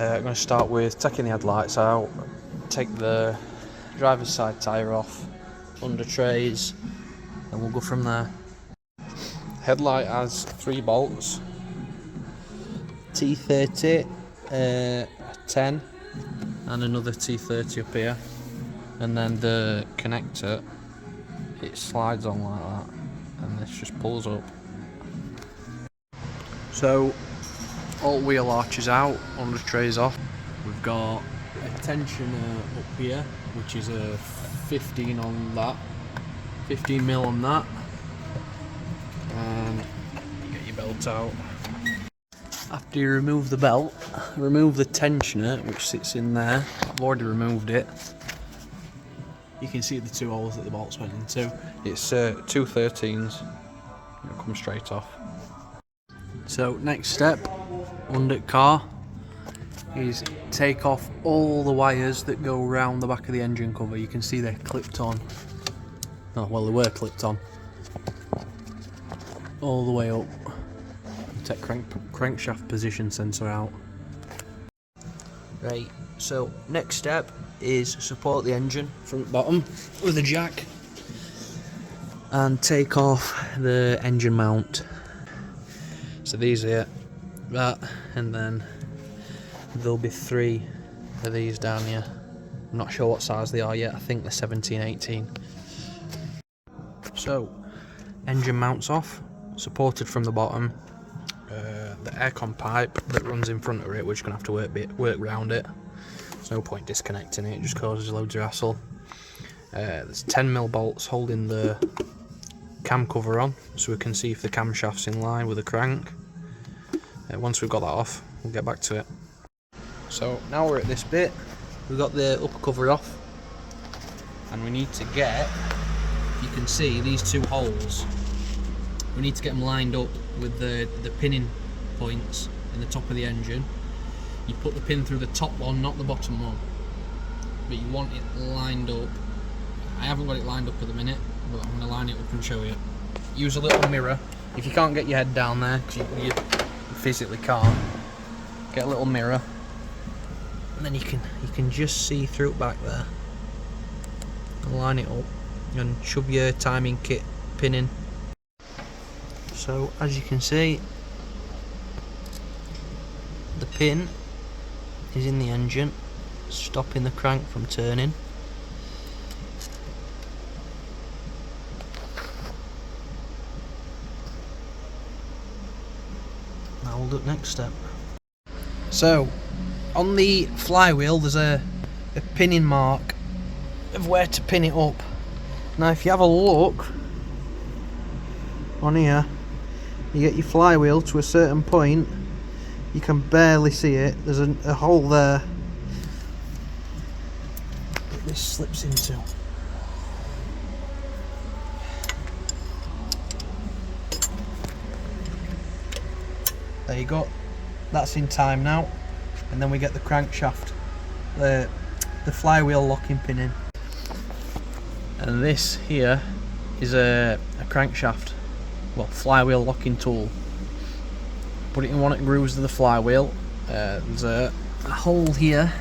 I'm going to start with taking the headlights out, take the driver's side tyre off, under trays, and we'll go from there. Headlight has 3 bolts, T30, 10, and another T30 up here, and then the connector, it slides on like that, and this just pulls up. So, all wheel arches out, under trays off. We've got a tensioner up here, which is a 15 on that, 15mm on that, and you get your belt out. After you remove the belt, remove the tensioner which sits in there. I've already removed it. You can see the 2 holes that the bolts went into. It's 2 13s, it'll come straight off. So next step, under car, is take off all the wires that go around the back of the engine cover. You can see they're clipped on. Oh, well, they were clipped on. All the way up. Take crankshaft position sensor out. Right, so next step is support the engine front bottom with a jack and take off the engine mount. So these here, that, and then there'll be 3 of these down here. I'm not sure what size they are yet, I think they're 17, 18. So, engine mounts off, supported from the bottom. The aircon pipe that runs in front of it, we're just going to have to work around it. There's no point disconnecting it, it just causes loads of hassle. There's 10mm bolts holding the cam cover on, so we can see if the camshaft's in line with the crank. Once we've got that off, we'll get back to it. So now we're at this bit, we've got the upper cover off, and we need to get, you can see these 2 holes, we need to get them lined up with the pinning points in the top of the engine. You put the pin through the top one, not the bottom one, but you want it lined up. I haven't got it lined up at the minute, but I'm going to line it up and show you. Use a little mirror. If you can't get your head down there, because you physically can't, get a little mirror, and then you can just see through it back there, and line it up, and shove your timing kit pin in. So as you can see, the pin is in the engine, stopping the crank from turning. Now we'll do the next step. So on the flywheel there's a pinning mark of where to pin it up. Now if you have a look on here, you get your flywheel to a certain point, you can barely see it, there's a hole there that this slips into. There you go, that's in time now, and then we get the crankshaft, the flywheel locking pin in. And this here is a crankshaft, well, flywheel locking tool. Put it in one of the grooves of the flywheel. There's a hole here.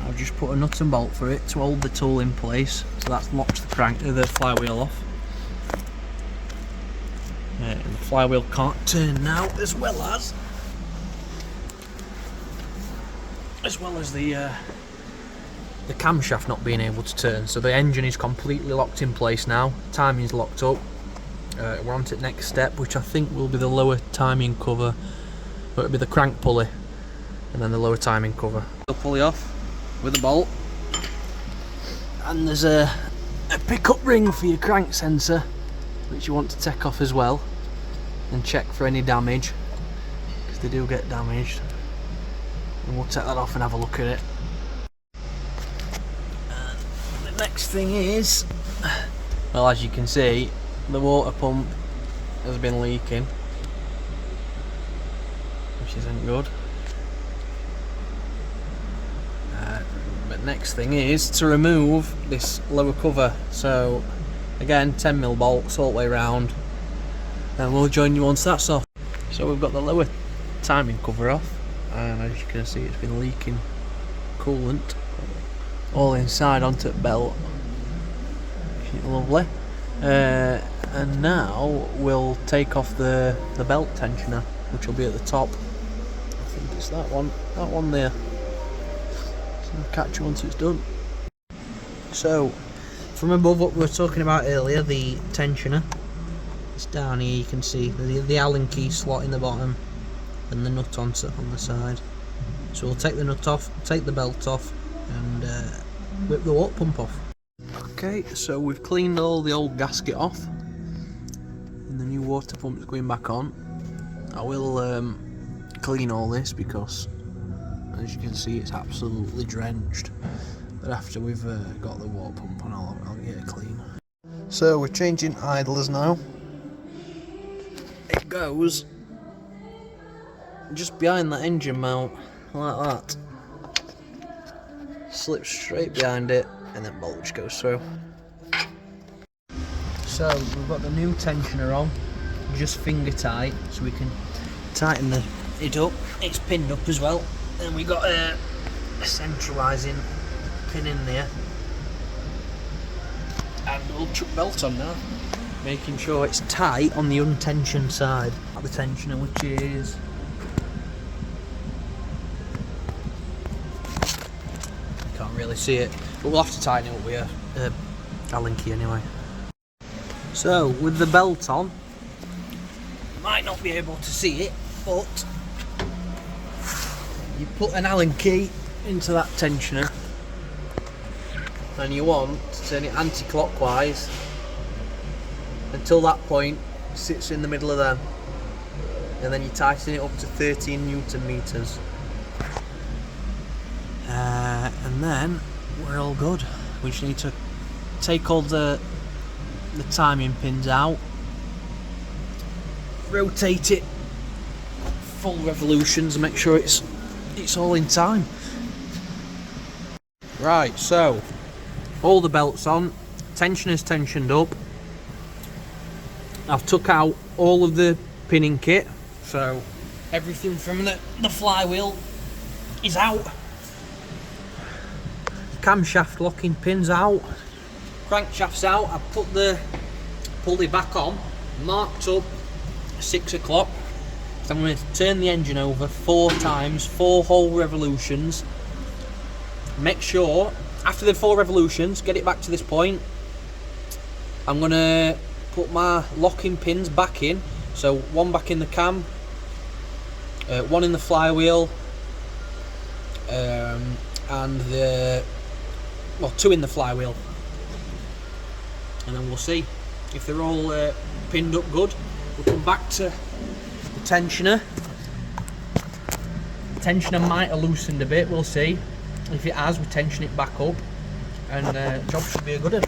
I've just put a nut and bolt for it to hold the tool in place, so that locks the flywheel off. And the flywheel can't turn now, as well as the camshaft not being able to turn. So the engine is completely locked in place now. Timing's locked up. We're on to the next step, which I think will be the lower timing cover. But it'll be the crank pulley, and then the lower timing cover. The pulley off with a bolt, and there's a pickup ring for your crank sensor, which you want to take off as well, and check for any damage, because they do get damaged. And we'll take that off and have a look at it. The next thing is, well, as you can see, the water pump has been leaking, which isn't good. But next thing is to remove this lower cover. So again, 10mm bolts all the way around, and we'll join you once that's off. So we've got the lower timing cover off, and as you can see, it's been leaking coolant all inside onto the belt. Lovely. And now we'll take off the belt tensioner, which will be at the top. I think it's that one there. So I'll catch you once it's done. So from above, what we were talking about earlier, the tensioner, it's down here. You can see the Allen key slot in the bottom and the nut on the side. So we'll take the nut off, take the belt off, and whip the water pump off. Okay, so we've cleaned all the old gasket off and the new water pump is going back on. I will clean all this because, as you can see, it's absolutely drenched. But after we've got the water pump on, I'll get it clean. So we're changing idlers now. It goes just behind that engine mount, like that. Slips straight behind it, and then bolt which goes through. So we've got the new tensioner on, just finger tight, so we can tighten it up. It's pinned up as well, and we got a centralising pin in there, and we'll chuck belt on now, making sure it's tight on the untensioned side of the tensioner, which is can't really see it, but we'll have to tighten it up with a Allen key anyway. So with the belt on, you might not be able to see it, but you put an Allen key into that tensioner and you want to turn it anti-clockwise until that point it sits in the middle of them, and then you tighten it up to 13 Newton meters. And then we're all good. We just need to take all the timing pins out, rotate it full revolutions, and make sure it's all in time. Right, so all the belts on, tensioner's tensioned up. I've took out all of the pinning kit, so everything from the flywheel is out. Camshaft locking pins out, crankshaft's out. I pulled it back on, marked up 6 o'clock. So I'm going to turn the engine over 4 times, 4 whole revolutions. Make sure after the 4 revolutions, get it back to this point. I'm going to put my locking pins back in. So 1 back in the cam, 1 in the flywheel, and 2 in the flywheel, and then we'll see if they're all pinned up good. We'll come back to the tensioner. The tensioner might have loosened a bit, we'll see. If it has, we tension it back up, and the job should be a good one.